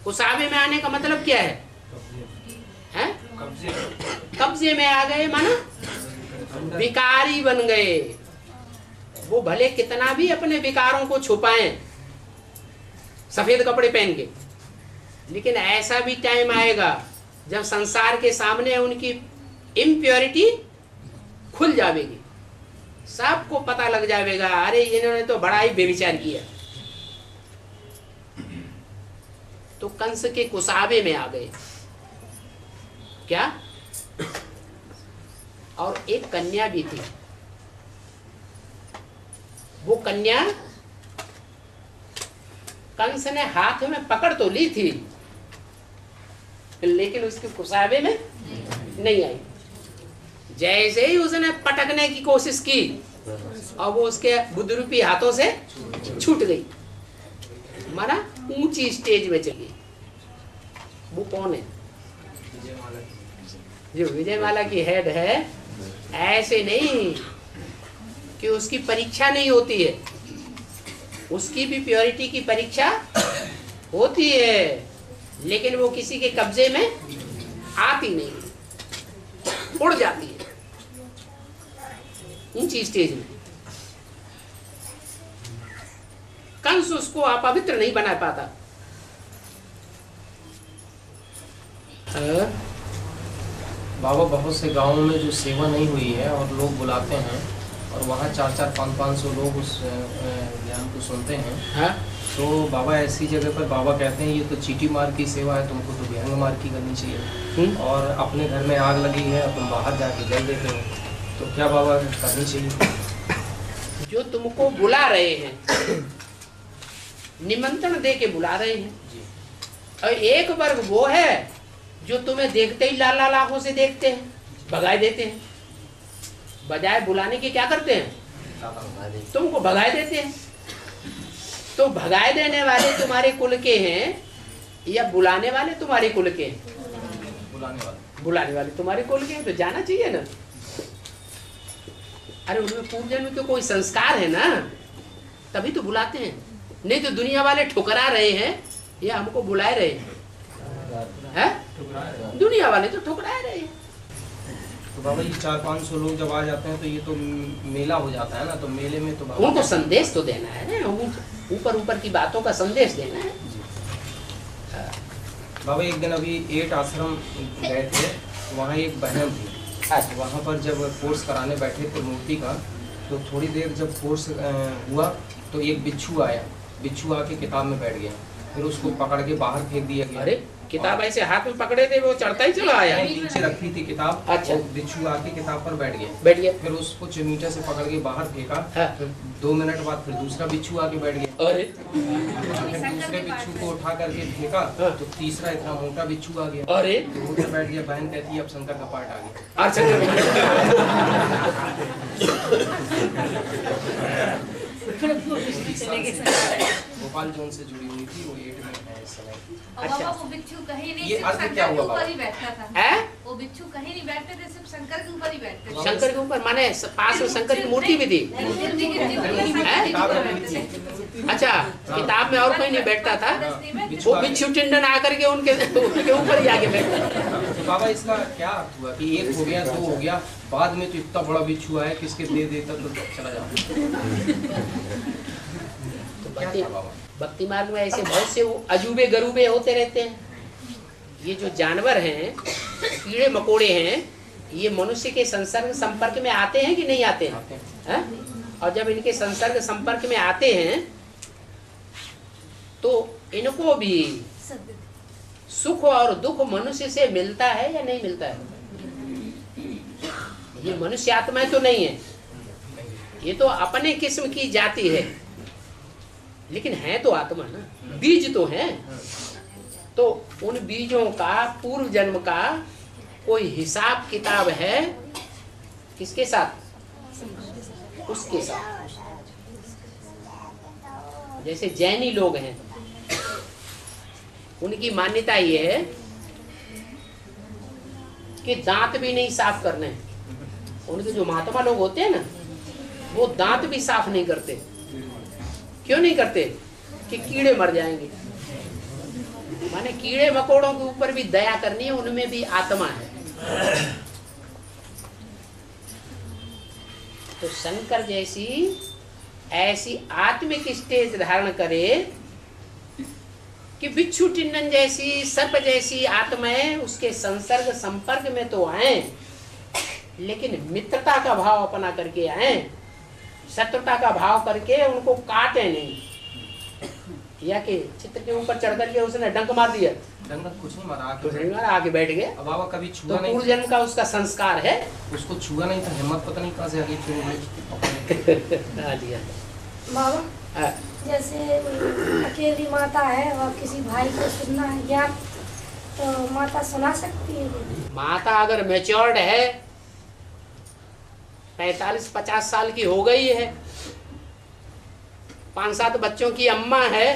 कुसाबे में आने का मतलब क्या है? कब्जे में आ गए, माना विकारी बन गए। वो भले कितना भी अपने विकारों को छुपाएं सफेद कपड़े पहन के, लेकिन ऐसा भी टाइम आएगा जब संसार के सामने उनकी इम्प्योरिटी खुल जाएगी, सबको पता लग जाएगा, अरे इन्होंने तो बड़ा ही बेविचार किया। तो कंस के कुसाबे में आ गए क्या? और एक कन्या भी थी। वो कन्या कंस ने हाथ में पकड़ तो ली थी, लेकिन उसके कुसाबे में नहीं आई। जैसे ही उसने पटकने की कोशिश की और वो उसके बुद्धरूपी हाथों से छूट गई, माना ऊंची स्टेज में चली। वो कौन है? जो विजयमाला की हेड है। ऐसे नहीं कि उसकी परीक्षा नहीं होती है, उसकी भी प्योरिटी की परीक्षा होती है, लेकिन वो किसी के कब्जे में आती नहीं, उड़ जाती है ऊंची स्टेज में। कंस उसको अपवित्र नहीं बना पाता। बाबा, बहुत से गांवों में जो सेवा नहीं हुई है और लोग बुलाते हैं और वहाँ 400 500 लोग उस ज्ञान को सुनते हैं। हाँ? तो बाबा ऐसी जगह पर बाबा कहते हैं ये तो चीटी मार की सेवा है, तुमको तो विहंग मार की करनी चाहिए। और अपने घर में आग लगी है और तुम बाहर जाके जल देते हो, तो क्या बाबा करनी चाहिए? जो तुमको बुला रहे हैं, निमंत्रण दे के बुला रहे हैं, और एक वर्ग वो है जो तुम्हें देखते ही लाल लाल आंखों से देखते हैं, भगाए देते हैं। बजाय बुलाने के क्या करते हैं? तुमको भगाए देते हैं। तो भगाए देने वाले तुम्हारे कुल के हैं या बुलाने वाले तुम्हारे कुल के हैं? बुलाने वाले तुम्हारे कुल के हैं, तो जाना चाहिए ना। अरे उनमें पूर्व जन्म तो कोई संस्कार है ना, तभी तो बुलाते हैं। नहीं तो दुनिया वाले ठुकरा रहे हैं या हमको बुलाए रहे हैं? दुनिया वाले तो ठुकरा रहे हैं। तो बाबा ये 400-500 लोग जब आ जाते हैं तो ये तो मेला हो जाता है ना, तो मेले में तो बाबा उनको संदेश तो देना है ना, ऊपर ऊपर की बातों का संदेश देना है। बाबा एक दिन अभी 8 आश्रम गए थे, वहाँ एक बहन थी। वहाँ पर जब कोर्स कराने बैठे थे मूर्ति का, तो थोड़ी देर जब कोर्स हुआ तो एक बिच्छू आया। बिच्छू आके किताब में बैठ गया, फिर उसको पकड़ के बाहर फेंक दिया गया। अरे किताब ऐसे हाथ में पकड़े थे, वो चढ़ता ही चला आया। नीचे रखी थी किताब। अच्छा। बिच्छू आके किताब पर बैठ गया। फिर उसको चिमटे से पकड़ के बाहर फेंका। हाँ। फिर 2 मिनट बाद फिर दूसरा बिच्छू आके बैठ गया। अरे फिर दूसरे बिच्छू को उठा करके फेंका, हाँ। तो तीसरा इतना मोटा बिच्छू आ गया। अरे तो उधर बैठ गया। बहन कहती है अब शंकर का पार्ट आ गया। गोपाल जोन से जुड़ी हुई थी, वो 8 में है इस समय। अच्छा। वो बिच्छू कहीं नहीं, ये सिर्फ अर्थ शंकर क्या के हुआ ऊपर बाबा? ही बैठता था। है? वो बिच्छू कहीं नहीं बैठते थे, सिर्फ शंकर के ऊपर ही बैठते थे। शंकर के ऊपर माने पास में शंकर की मूर्ति भी थी। मूर्ति की शंकर के ऊपर बैठते थे। अच्छा, किताब में और कोई नहीं बैठता था, बिच्छू वो आ गया। बिच्छू टिंडन आकर के उनके ऊपर ही आके बैठता था। तो बाबा इसका क्या अर्थ हुआ कि 1 हो गया, 2 हो गया, बाद में तो इतना बड़ा बिच्छू आया कि इसके दे देता तो चला जाता। भक्ति मार्ग में ऐसे बहुत से अजूबे गरूबे होते रहते हैं। ये जो जानवर हैं, कीड़े मकोड़े हैं, ये मनुष्य के संपर्क में आते हैं कि नहीं आते हैं? और जब इनके संसर्ग संपर्क में आते हैं तो इनको भी सुख और दुख मनुष्य से मिलता है या नहीं मिलता है? ये मनुष्य आत्मा तो नहीं है, ये तो अपने किस्म की जाति है, लेकिन है तो आत्मा ना, बीज तो है। तो उन बीजों का पूर्व जन्म का कोई हिसाब किताब है किसके साथ? उसके साथ। जैसे जैनी लोग हैं, उनकी मान्यता ये है कि दांत भी नहीं साफ करने हैं। उनके जो महात्मा लोग होते हैं ना, वो दांत भी साफ नहीं करते। क्यों नहीं करते? कि कीड़े मर जाएंगे। माने कीड़े मकोड़ों के ऊपर भी दया करनी है, उनमें भी आत्मा है। तो शंकर जैसी ऐसी आत्मिक स्टेज धारण करे कि बिच्छू टिन्नन जैसी, सर्प जैसी आत्माएं उसके संसर्ग संपर्क में तो आए, लेकिन मित्रता का भाव अपना करके आए, शत्रुता का भाव करके उनको काटे नहीं। या कि चित्र के ऊपर चढ़ करके उसने डंक मार दिया, डंक कुछ नहीं मारा, कुछ नहीं मारा, आके बैठ गए। अब बाबा कभी तो छुआ नहीं, पूर्व जन्म का उसका संस्कार है। उसको छुआ नहीं था, हिम्मत पता नहीं कहाँ से आ गई फिर बाबा हाँ। जैसे अकेली माता है और किसी भाई को सुनना है ज्ञान, तो माता सुना सकती है? माता अगर मैच्योर्ड है, 45-50 साल की हो गई है, 5-7 बच्चों की अम्मा है,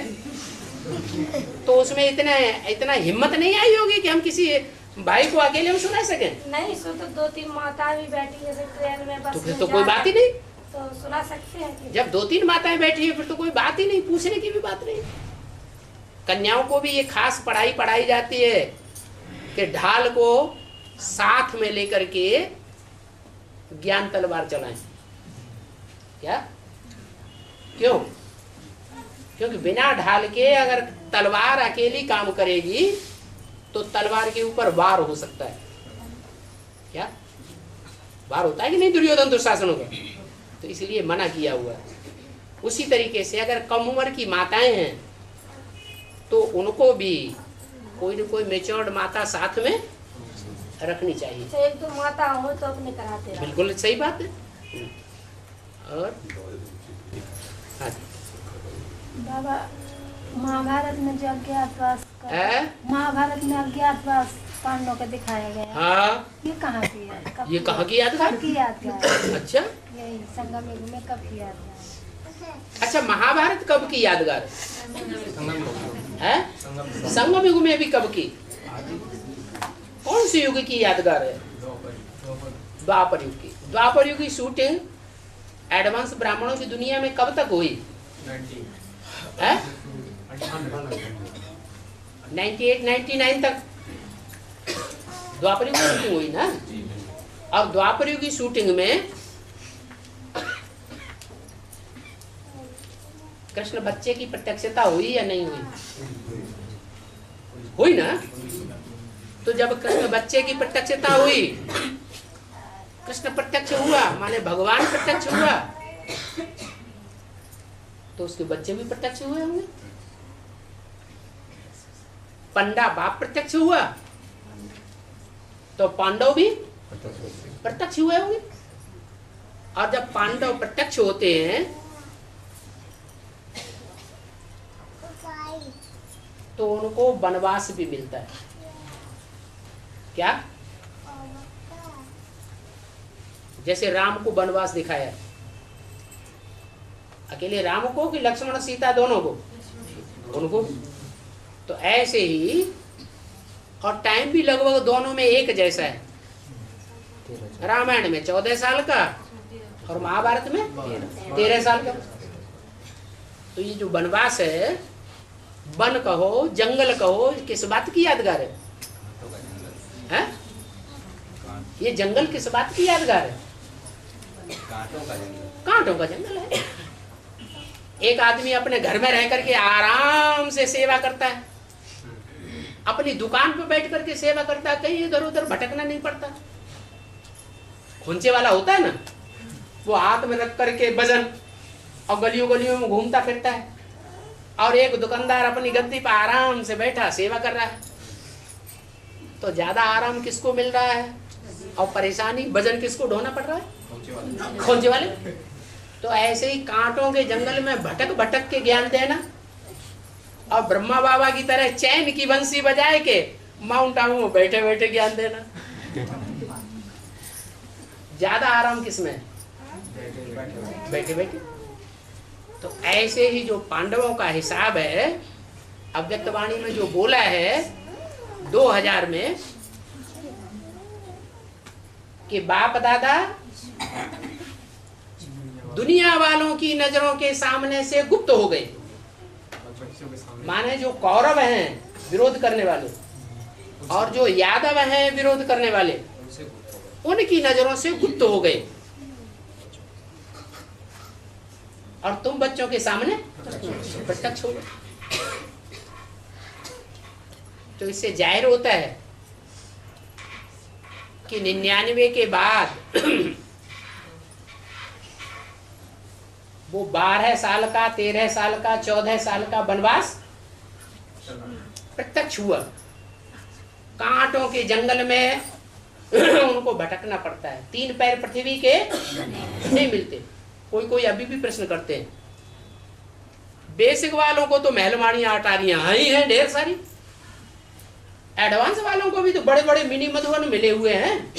तो उसमें इतना हिम्मत नहीं आई होगी कि हम किसी भाई को अकेले में सुना सकें। नहीं, सो तो 2-3 माता भी बैठी जैसे ट्रेन में, बस तो फिर में तो जा कोई बात ही नहीं। तो सुना सकते हैं कि? जब 2-3 माताएं बैठी है फिर तो कोई बात ही नहीं, पूछने की भी बात नहीं। कन्याओं को भी ये खास पढ़ाई जाती है कि ढाल को साथ में लेकर के ज्ञान तलवार चलाएं। क्या? क्यों? क्योंकि बिना ढाल के अगर तलवार अकेली काम करेगी तो तलवार के ऊपर वार हो सकता है। क्या वार होता है कि नहीं दुर्योधन दुशासनों का? तो इसलिए मना किया हुआ है। उसी तरीके से अगर कम उम्र की माताएं हैं तो उनको भी कोई न कोई मेच्योर्ड माता साथ में रखनी चाहिए। तो एक दो माता हो तो अपने कराते रहो। बिल्कुल सही बात है। और हाँ बाबा, महाभारत में जो अज्ञातवास है? महाभारत में अज्ञातवास पांडवों का दिखाया गया, हाँ, ये कहाँ की है? ये कहाँ की यादगार? कब की यादगार? अच्छा यही संगम युग में कब की यादगार? अच्छा, महाभारत कब की यादगार है? संगम युग में भी कब की? कौन सी युग की यादगार है? द्वापर युग की। द्वापर युग की शूटिंग एडवांस ब्राह्मणों की दुनिया में कब तक हुई? 98-99 तक द्वापर युग की शूटिंग हुई ना। और द्वापर युग की शूटिंग में कृष्ण बच्चे की प्रत्यक्षता हुई या नहीं हुई? हुई ना। तो जब कृष्ण बच्चे की प्रत्यक्षता हुई, कृष्ण प्रत्यक्ष हुआ माने भगवान प्रत्यक्ष हुआ, तो उसके बच्चे भी प्रत्यक्ष हुए होंगे। पंडा बाप प्रत्यक्ष हुआ तो पांडव भी प्रत्यक्ष हुए होंगे। और जब पांडव प्रत्यक्ष होते हैं तो उनको वनवास भी मिलता है। क्या? जैसे राम को वनवास दिखाया, अकेले राम को कि लक्ष्मण सीता दोनों को? उनको। तो ऐसे ही, और टाइम भी लगभग दोनों में एक जैसा है। रामायण में 14 साल का और महाभारत में 13 साल का। तो ये जो वनवास है, वन कहो जंगल कहो, किस बात की यादगार है? हैं? ये जंगल किस बात की यादगार है? कांटों का जंगल है। एक आदमी अपने घर में रह करके आराम से सेवा करता है, अपनी दुकान पर बैठ करके सेवा करता है, कहीं इधर उधर भटकना नहीं पड़ता। खुंचे वाला होता है ना, वो हाथ में रख करके भजन और गलियों गलियों में घूमता फिरता है, और एक दुकानदार अपनी गद्दी पर आराम से बैठा सेवा कर रहा है। तो ज्यादा आराम किसको मिल रहा है और परेशानी भजन किसको ढोना पड़ रहा है? खोजे वाले। तो ऐसे ही कांटों के जंगल में भटक भटक के ज्ञान देना, और ब्रह्मा बाबा की तरह चैन की बंसी बजाए के माउंट आबू में बैठे बैठे ज्ञान देना। ज्यादा आराम किसमें? बैठे बैठे। तो ऐसे ही जो पांडवों का हिसाब है, अव्यक्त वाणी में जो बोला है 2000 में कि बाप दादा दुनिया वालों की नजरों के सामने से गुप्त हो गए। माने जो कौरव हैं विरोध करने वाले, और जो यादव हैं विरोध करने वाले, उनकी नजरों से गुप्त हो गए, और तुम बच्चों के सामने प्रत्यक्ष हो गए। तो इससे जाहिर होता है कि 99 के बाद वो 12 साल का, 13 साल का, 14 साल का वनवास प्रत्यक्ष हुआ। कांटों के जंगल में उनको भटकना पड़ता है, 3 पैर पृथ्वी के नहीं मिलते। कोई कोई अभी भी प्रश्न करते हैं, बेसिक वालों को तो महलवाड़ियां अटारियां ही हैं ढेर सारी, एडवांस वालों को भी तो बड़े बड़े मिनी मधुवन मिले हुए हैं।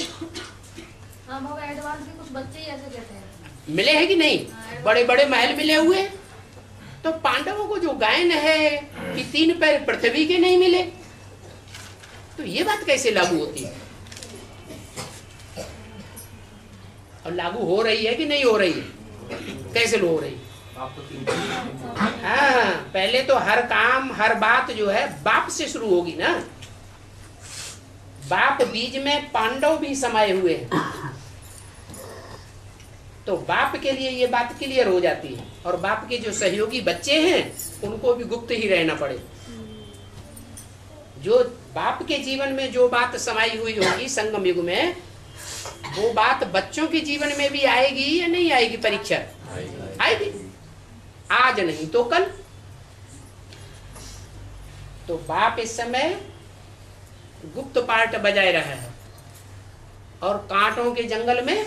हाँ बाबा, एडवांस के कुछ बच्चे ही ऐसे कहते हैं। मिले हैं कि नहीं? बड़े बड़े महल मिले हुए हैं। तो पांडवों को जो गायन है कि 3 पैर पृथ्वी के नहीं मिले, तो ये बात कैसे लागू होती है? और लागू हो रही है कि नहीं हो रही है? कैसे हो रही है? हाँ, पहले तो हर काम हर बात जो है बाप से शुरू होगी ना। बाप बीज में पांडव भी समाये हुए हैं, तो बाप के लिए ये बात क्लियर हो जाती है। और बाप के जो सहयोगी बच्चे हैं उनको भी गुप्त ही रहना पड़े। जो बाप के जीवन में जो बात समाई हुई होगी संगम युग में, वो बात बच्चों के जीवन में भी आएगी या नहीं आएगी? परीक्षा आएगी, आज नहीं तो कल। तो बाप इस समय गुप्त पार्ट बजाए रहा है और कांटों के जंगल में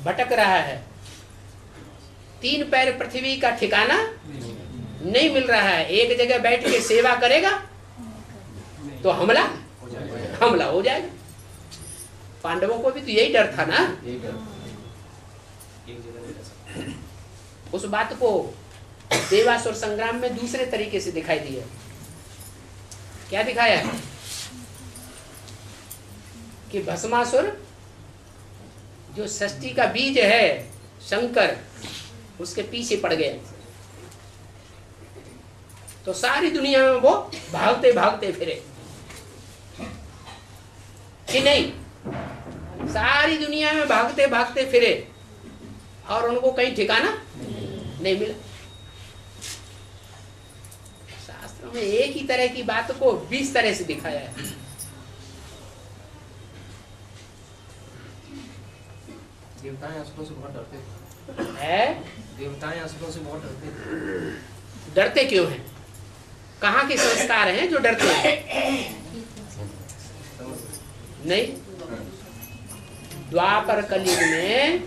भटक रहा है। 3 पैर पृथ्वी का ठिकाना नहीं मिल रहा है। एक जगह बैठ के सेवा करेगा तो हमला हो जाएगा। पांडवों को भी तो यही डर था ना। उस बात को देवासुर संग्राम में दूसरे तरीके से दिखाई दिया। क्या दिखाया कि भस्मासुर जो षष्ठी का बीज है शंकर, उसके पीछे पड़ गया। तो सारी दुनिया में वो भागते भागते फिरे कि नहीं? सारी दुनिया में भागते भागते फिरे और उनको कहीं ठिकाना नहीं मिला। शास्त्रों में एक ही तरह की बात को 20 तरह से दिखाया है। देवताएं असुरों से बहुत डरते है? देवताएं असुरों से बहुत डरते। डरते क्यों हैं? कहाँ के संस्कार हैं जो डरते हैं? नहीं, द्वापर कलयुग में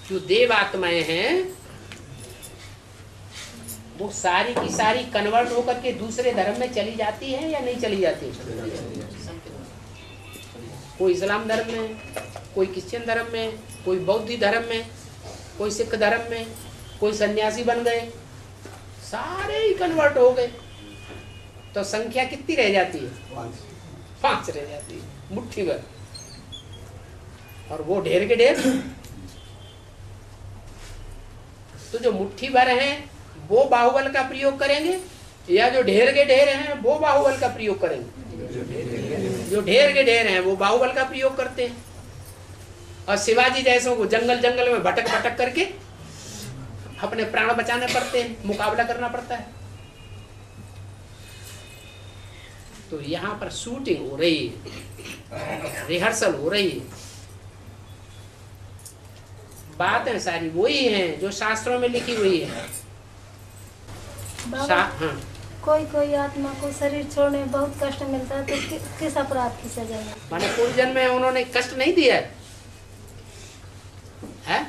जो देव आत्माएं हैं वो सारी की सारी कन्वर्ट होकर के दूसरे धर्म में चली जाती है या नहीं चली जाती? कोई इस्लाम धर्म में, कोई क्रिश्चियन धर्म में, कोई बौद्ध धर्म में, कोई सिख धर्म में, कोई सन्यासी बन गए, सारे ही कन्वर्ट हो गए। तो संख्या कितनी रह जाती है? 5 रह जाती है, मुट्ठी भर। और वो ढेर के ढेर। तो जो मुट्ठी भर हैं वो बाहुबल का प्रयोग करेंगे या जो ढेर के ढेर हैं वो बाहुबल का प्रयोग करेंगे? जो ढेर के ढेर हैं वो बाहुबल का प्रयोग करते हैं। और शिवाजी जैसों को जंगल जंगल में भटक भटक करके अपने प्राण बचाने पड़ते हैं, मुकाबला करना पड़ता है। तो यहाँ पर शूटिंग हो रही है, रिहर्सल हो रही है। बातें सारी वही हैं जो शास्त्रों में लिखी हुई है। हाँ। कोई आत्मा को शरीर छोड़ने में बहुत कष्ट मिलता है, तो किस अपराध की सजा है? माने पूर्व जन्म में उन्होंने कष्ट नहीं दिया है?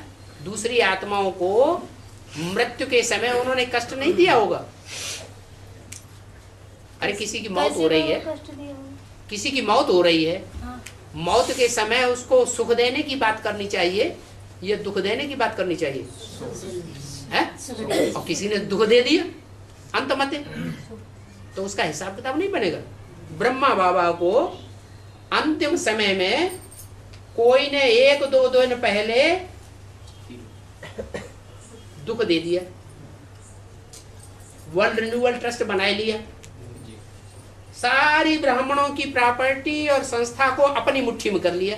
दूसरी आत्माओं को मृत्यु के समय उन्होंने कष्ट नहीं दिया होगा। अरे किसी की मौत हो रही है, किसी की मौत हो रही है, हाँ। मौत के समय उसको सुख देने की बात करनी चाहिए या दुख देने की बात करनी चाहिए? है? और किसी ने दुख दे दिया अंत मते, तो उसका हिसाब किताब नहीं बनेगा। ब्रह्मा बाबा को अंतिम समय में कोई ने 1-2 दिन पहले दुख दे दिया, वर्ल्ड रिन्यूअल ट्रस्ट बना लिया, सारी ब्राह्मणों की प्रॉपर्टी और संस्था को अपनी मुट्ठी में कर लिया।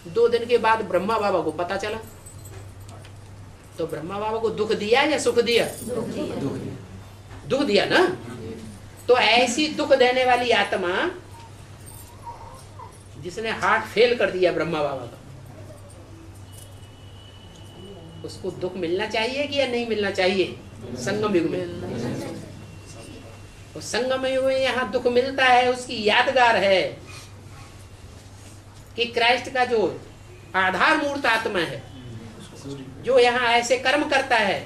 2 दिन के बाद ब्रह्मा बाबा को पता चला, तो ब्रह्मा बाबा को दुख दिया या सुख दिया? दुख दिया ना। तो ऐसी दुख देने वाली आत्मा जिसने हार्ट फेल कर दिया ब्रह्मा बाबा का, उसको दुख मिलना चाहिए कि या नहीं मिलना चाहिए? संगम युग में, तो संगम युग में यहाँ दुख मिलता है, उसकी यादगार है कि क्राइस्ट का जो आधार मूर्त आत्मा है, जो यहाँ ऐसे कर्म करता है,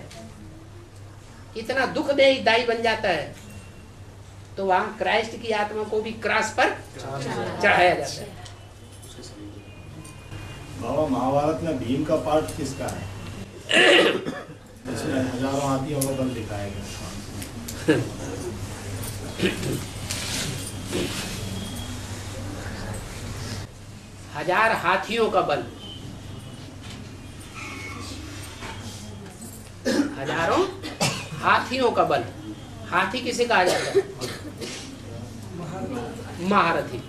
इतना दुख दायी बन जाता है, तो वहां क्राइस्ट की आत्मा को भी क्रॉस पर चढ़ाया जाता है। बाबा, महाभारत में भीम का पार्ट किसका है? इसमें हजारों हाथियों का बल दिखाया गया। हजार हाथियों का बल, हजारों हाथियों का बल। हाथी किसे कहा जाता है? महारथी।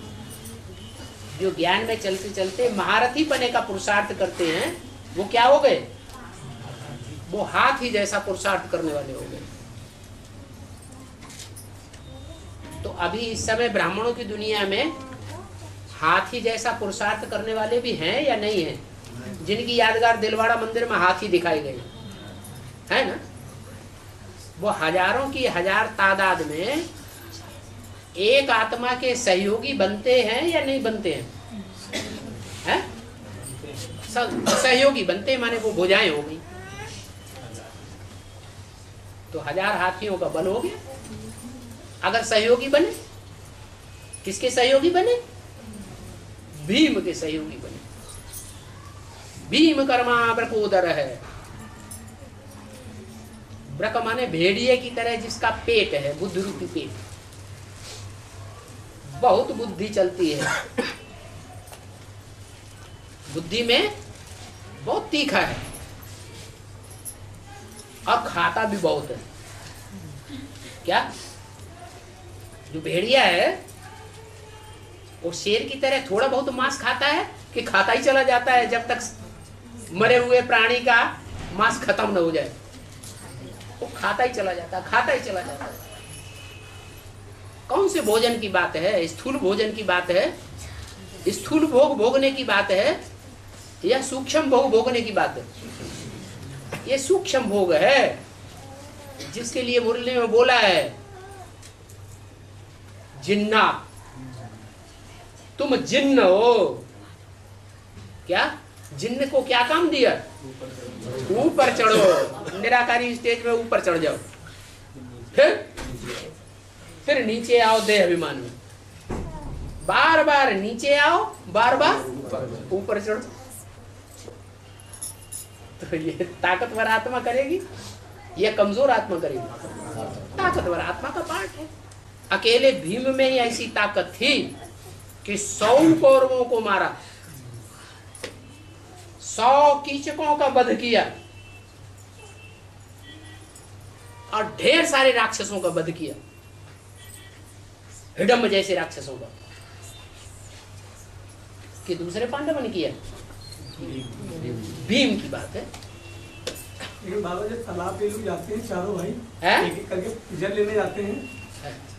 जो ज्ञान में चलते चलते महारथी बने का पुरुषार्थ करते हैं, वो क्या हो गए? वो हाथी जैसा पुरुषार्थ करने वाले हो गए। तो अभी इस समय ब्राह्मणों की दुनिया में हाथी जैसा पुरुषार्थ करने वाले भी हैं या नहीं हैं? जिनकी यादगार दिलवाड़ा मंदिर में हाथी दिखाई गई है ना, वो हजारों की हजार तादाद में एक आत्मा के सहयोगी बनते हैं या नहीं बनते हैं? सहयोगी बनते हैं, माने वो भुजाएं हो गई, तो हजार हाथियों का बल हो गया। अगर सहयोगी बने, किसके सहयोगी बने? भीम के सहयोगी बने। भीम कर्मा ब्रकोदर है। ब्रक माने भेड़िए की तरह जिसका पेट है, बुद्धि रूपी पेट, बहुत बुद्धि चलती है, बुद्धि में बहुत तीखा है और खाता भी बहुत है। क्या? जो भेड़िया है वो शेर की तरह थोड़ा बहुत मांस खाता है कि खाता ही चला जाता है जब तक मरे हुए प्राणी का मांस खत्म न हो जाए? वो खाता ही चला जाता है, खाता ही चला जाता है। कौन से भोजन की बात है? स्थूल भोजन की बात है, स्थूल भोग भोगने की बात है, या सूक्ष्म भोग भोगने की बात है? ये सूक्ष्म भोग है, जिसके लिए मुरली में बोला है, जिन्ना तुम जिन्न हो। क्या? जिन्न को क्या काम दिया? ऊपर चढ़ो, निराकारी स्टेज में ऊपर चढ़ जाओ, फिर नीचे आओ देह अभिमान में, बार बार नीचे आओ, बार बार ऊपर चढ़ो। तो ये ताकतवर आत्मा करेगी या कमजोर आत्मा करेगी? ताकतवर आत्मा का पार्ट है। अकेले भीम में ही ऐसी ताकत थी कि 100 कौरवों को मारा, 100 कीचकों का वध किया और ढेर सारे राक्षसों का वध किया, हिडम्ब जैसे राक्षसों का। कि दूसरे पांडवों ने किया? भीम की बात है। लेकिन बाबा जब तालाब पे लोग जाते हैं चारों भाई एक एक करके जल लेने जाते हैं,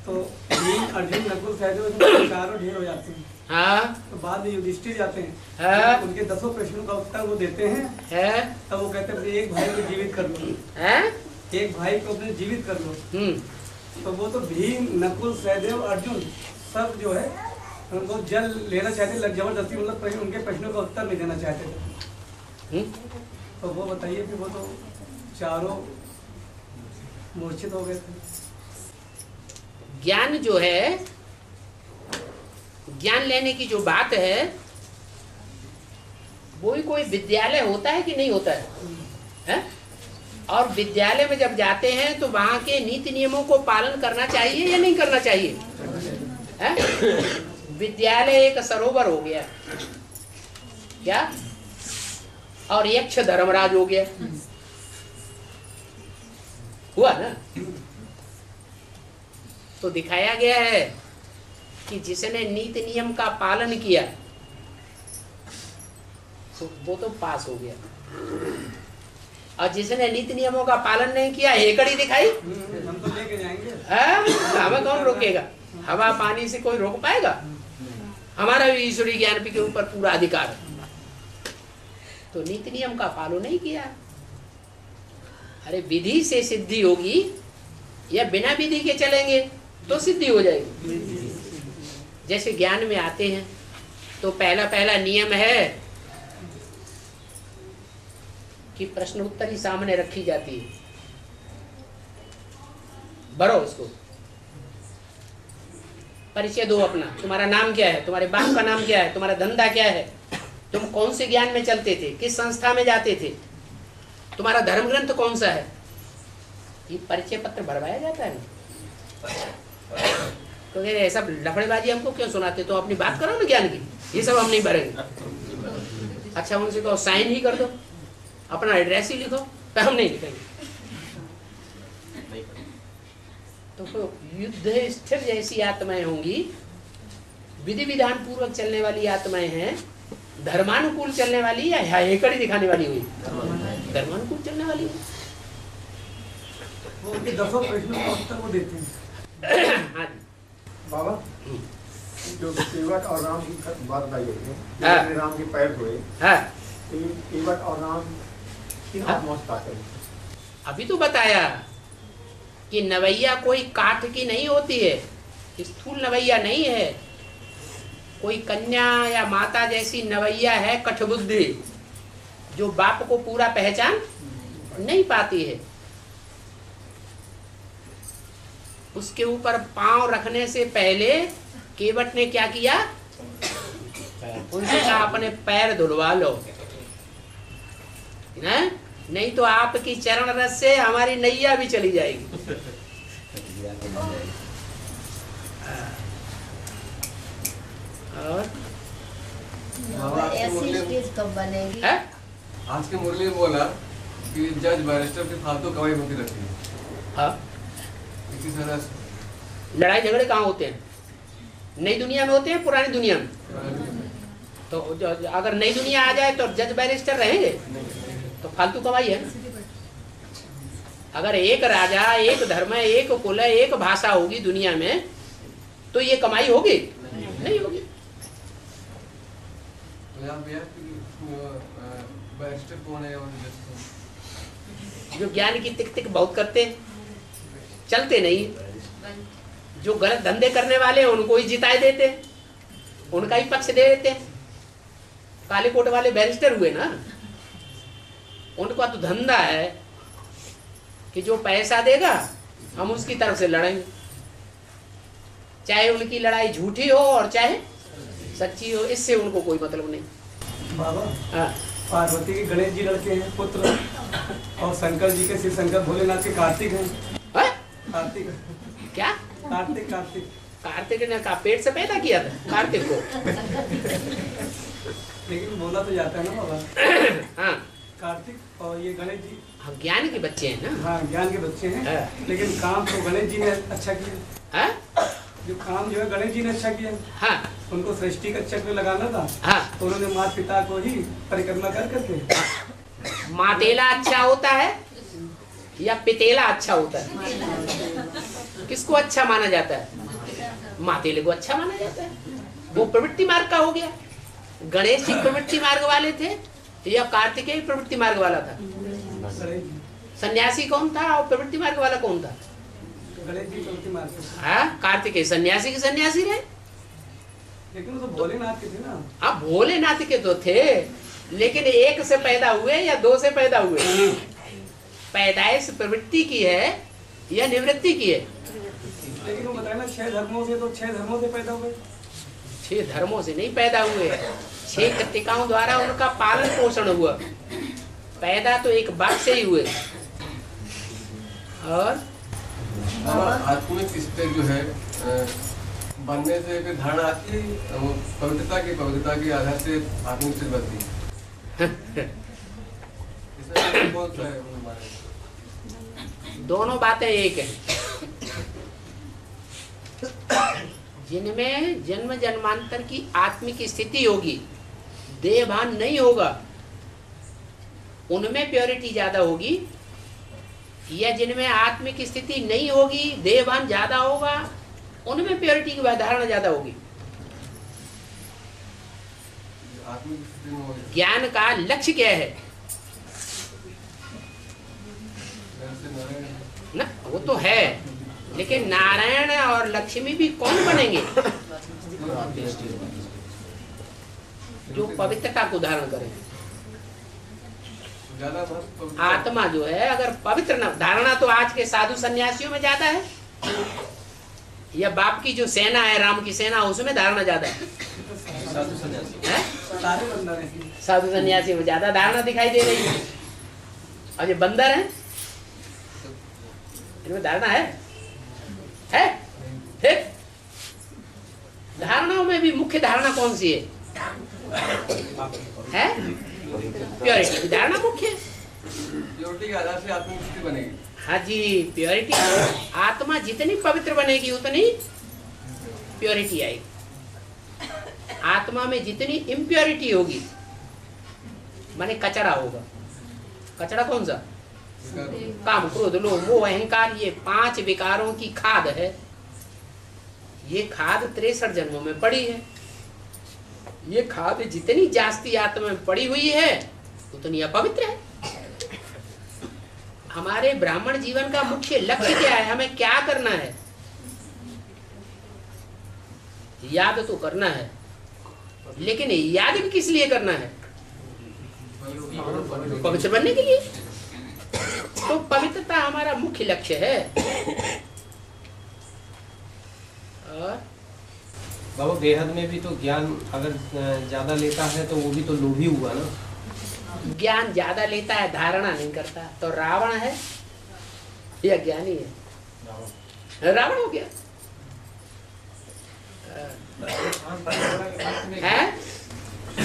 तो भीम अर्जुन नकुल सहदेव चारों ढेर हो जाते हैं। हाँ। तो बाद में युधिष्ठिर जाते हैं, हाँ। उनके 10 प्रश्नों का उत्तर वो देते हैं, तब वो कहते हैं एक भाई को जीवित कर लो, एक भाई को अपने जीवित कर लो। तो वो तो भीम नकुल सहदेव अर्जुन सब जो है उनको जल लेना चाहते, जबरदस्ती, मतलब उनके प्रश्नों का उत्तर नहीं देना चाहते थे। तो वो बताइए कि वो तो चारों मूर्छित हो गए थे। ज्ञान जो है, ज्ञान लेने की जो बात है, वो ही कोई विद्यालय होता है कि नहीं होता है? और विद्यालय में जब जाते हैं तो वहां के नीति नियमों को पालन करना चाहिए या नहीं करना चाहिए? विद्यालय एक सरोवर हो गया, क्या? और यक्ष धर्मराज हो गया। हुआ ना। तो दिखाया गया है कि जिसने नीति नियम का पालन किया तो वो तो पास हो गया, और जिसने नीति नियमों का पालन नहीं किया हेकड़ी दिखाई, हम तो लेके जाएंगे। हमें कौन रोकेगा? हवा पानी से कोई रोक पाएगा? हमारा भी ईश्वरीय ज्ञान के ऊपर पूरा अधिकार है। तो नीति नियम का पालन नहीं किया। अरे विधि से सिद्धि होगी या बिना विधि के चलेंगे तो सिद्धि हो जाएगी। जैसे ज्ञान में आते हैं तो पहला नियम है कि प्रश्न उत्तर ही सामने रखी जाती है। भरो उसको, परिचय दो अपना, तुम्हारा नाम क्या है, तुम्हारे बाप का नाम क्या है, तुम्हारा धंधा क्या है, तुम कौन से ज्ञान में चलते थे, किस संस्था में जाते थे, तुम्हारा धर्म ग्रंथ कौन सा है। ये परिचय पत्र भरवाया जाता है ना। क्योंकि ऐसा लफड़ेबाजी हमको क्यों सुनाते? तो अपनी बात करो ना ज्ञान की, ये सब हम नहीं भरेंगे। अच्छा उनसे कहो साइन ही कर दो, अपना एड्रेस ही लिखो, तो हम नहीं लिखेंगे। तो युद्ध स्थिर जैसी आत्माएं होंगी, विधि विधान पूर्वक चलने वाली आत्माएं हैं, धर्मानुकूल चलने वाली या हेकड़ी दिखाने वाली हुई? धर्मानुकूल चलने वाली हुई। वो उनके 10 प्रश्नों का उत्तर वो देते हैं। हाँ जी बाबा, जो केवट और राम की बात बताई गई हाँ। है, राम के पैर धोए, हाँ। केवट और राम किन आत्माओं से पाते हैं? अभी तो बताया कि नवैया कोई काठ की नहीं होती है, स्थूल नवैया नहीं है। कोई कन्या या माता जैसी नवैया है कठबुद्धि, जो बाप को पूरा पहचान नहीं पाती है। उसके ऊपर पांव रखने से पहले केवट ने क्या किया? उनसे कहा अपने पैर धुलवा लो, नहीं तो आपकी चरण रस से हमारी नैया भी चली जाएगी। और ऐसी स्टेज कब बनेगी? है? आज के मुरली में बोला कि जज बैरिस्टर की फालतू कमाई होती रहती है। हाँ। इसी तरह से लड़ाई झगड़े कहाँ होते हैं? नई दुनिया में होते हैं, पुरानी दुनिया में? तो अगर नई दुनिया आ जाए तो जज बैरिस्टर रहेंगे? तो फालतू कमाई है। अगर एक राजा, एक धर्म, एक कुल, एक भाषा होगी दुनिया में तो ये कमाई होगी? नहीं होगी। बैरिस्टर कौन है और जज कौन? जो ज्ञान की टिक टिक बहुत करते हैं, चलते नहीं। जो गलत धंधे करने वाले हैं उनको ही जिताए देते हैं, उनका ही पक्ष दे देते हैं। काले कोट वाले बैरिस्टर हुए ना, उनका तो धंधा है कि जो पैसा देगा हम उसकी तरफ से लड़ेंगे, चाहे उनकी लड़ाई झूठी हो और चाहे सच्ची हो, इससे उनको कोई मतलब नहीं। बाबा, हाँ। पार्वती के गणेश जी लड़के हैं पुत्र, और शंकर जी के शिव शंकर भोलेनाथ के कार्तिक हैं। कार्तिक क्या? कार्तिक कार्तिक कार्तिक ने कहा पेट से पैदा किया था कार्तिक को। लेकिन बोला तो जाता है ना बाबा। हाँ। कार्तिक और ये गणेश जी ज्ञान के बच्चे हैं ना। हाँ, ज्ञान के बच्चे हैं। हाँ। लेकिन काम तो गणेश जी ने अच्छा किया। हाँ? जो काम जो है गणेश जी ने अच्छा किया। हाँ। उनको सृष्टि का चक्र लगाना था। हाँ। तो उन्होंने माता पिता को ही परिक्रमा कर करके। मातेला अच्छा होता है या पितेला अच्छा होता है? किसको अच्छा माना जाता है? मातेले को अच्छा माना जाता है। वो प्रवृत्ति मार्ग का हो गया। गणेश जी प्रवृत्ति मार्ग वाले थे या कार्तिकेय प्रवृत्ति मार्ग वाला था? सन्यासी कौन था और प्रवृत्ति मार्ग वाला कौन था? गणेश जी प्रवृत्ति मार्ग। हाँ, कार्तिकेय सन्यासी के सन्यासी रहे। लेकिन वो तो भोलेनाथ के थे ना। हाँ, भोलेनाथ के तो थे, लेकिन एक से पैदा हुए या दो से पैदा हुए? पैदाइश प्रवृत्ति की है या निवृत्ति की है? लेकिन वो बताया ना 6 धर्मों से, तो 6 धर्मों से पैदा हुए। 6 धर्मों से नहीं पैदा हुए, 6 कृतिकाओं द्वारा उनका पालन पोषण हुआ। पैदा तो एक बाप से ही हुए। और आत्मिक स्टेज जो है बनने से फिर धारणा आती है, वो पवित्रता के आधार से आत्मिक स्टेज बनती है। इसमें कौन सा है? दोनों बातें एक हैं। जिनमें जन्म जन्मांतर की आत्मिक स्थिति होगी, देह भान नहीं होगा, उनमें प्योरिटी ज्यादा होगी, या जिनमें आत्मिक स्थिति नहीं होगी, देह भान ज्यादा होगा, उनमें प्योरिटी की धारणा ज्यादा होगी। आत्मिक स्थिति में हो- ज्ञान का लक्ष्य क्या है ना? वो तो है, लेकिन नारायण और लक्ष्मी भी कौन बनेंगे? जो पवित्रता को धारण करें। ज्यादा महत्व आत्मा जो है अगर पवित्र न, धारणा तो आज के साधु सन्यासियों में ज्यादा है, या बाप की जो सेना है, राम की सेना, उसमें धारणा ज्यादा है। साधु सन्यासी हैं? सारे बंदर हैं। साधु सन्यासी में ज्यादा धारणा दिखाई दे रही है, और ये बंदर है, इनमें धारणा है? ठीक। धारणाओं में भी मुख्य धारणा कौन सी है? प्योरिटी की धारणा मुख्य है। प्योरिटी के आधार से आत्मिक स्थिति बनेगी। हाँ जी, प्योरिटी। आत्मा जितनी पवित्र बनेगी उतनी प्योरिटी आएगी। आत्मा में जितनी इम्प्योरिटी होगी, माने कचरा होगा। कचरा कौन सा? काम, क्रोध, लोभ, मोह, अहंकार, ये 5 विकारों की खाद है। ये खाद 63 जन्मों में पड़ी है। ये खाद जितनी जास्ती आत्मा में पड़ी हुई है उतनी अपवित्र है। हमारे ब्राह्मण जीवन का मुख्य लक्ष्य क्या है? हमें क्या करना है? याद तो करना है, लेकिन याद भी किस लिए करना है? पवित्र बनने के लिए। तो पवित्रता हमारा मुख्य लक्ष्य है। और बाबू बेहद में भी तो ज्ञान अगर ज्यादा लेता है तो वो भी तो लोभी हुआ ना। ज्ञान ज्यादा लेता है, धारणा नहीं करता, तो रावण है या ज्ञानी है? रावण हो गया है?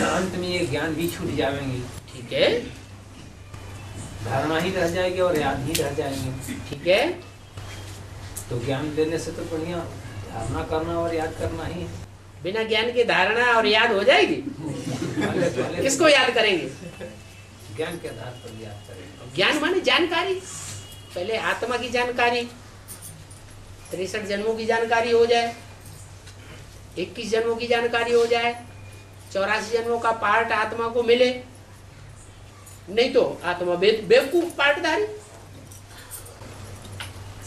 अंत में ये ज्ञान भी छूट जाएंगे, ठीक है, धारणा ही रह जाएगी और याद ही रह जाएंगे। ठीक है। तो ज्ञान देने से तो बढ़िया धारणा करना और याद करना ही है। बिना ज्ञान के धारणा और याद हो जाएगी? किसको याद करेंगे? ज्ञान के आधार पर याद करेंगे। ज्ञान माने जानकारी। पहले आत्मा की जानकारी, 63 जन्मों की जानकारी हो जाए, 21 जन्मों की जानकारी हो जाए, 84 जन्मों का पार्ट आत्मा को मिले, नहीं तो आत्मा बेवकूफ पार्टधारी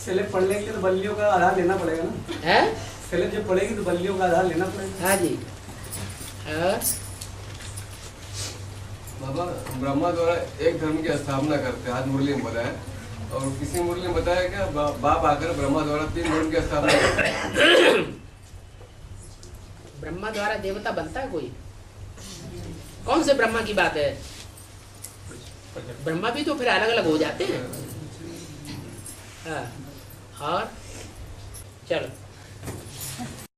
सिलेब पढ़ने के लिए तो बल्लियों का आधार लेना पड़ेगा ना। है। सिलेब जब पढ़ेगी तो बल्लियों का आधार लेना पड़ेगा। हाँ जी। बाबा ब्रह्मा द्वारा एक धर्म की स्थापना करते हैं, आज मुरली में बताया, और किसी मुरली में बताया क्या बाप आकर ब्रह्मा द्वारा 3 धर्म की स्थापना करते हैं। ब्रह्मा द्वारा देवता बनता है कोई? कौन से ब्रह्मा की बात है? ब्रह्मा भी तो फिर अलग अलग हो जाते हैं। हाँ, और चलो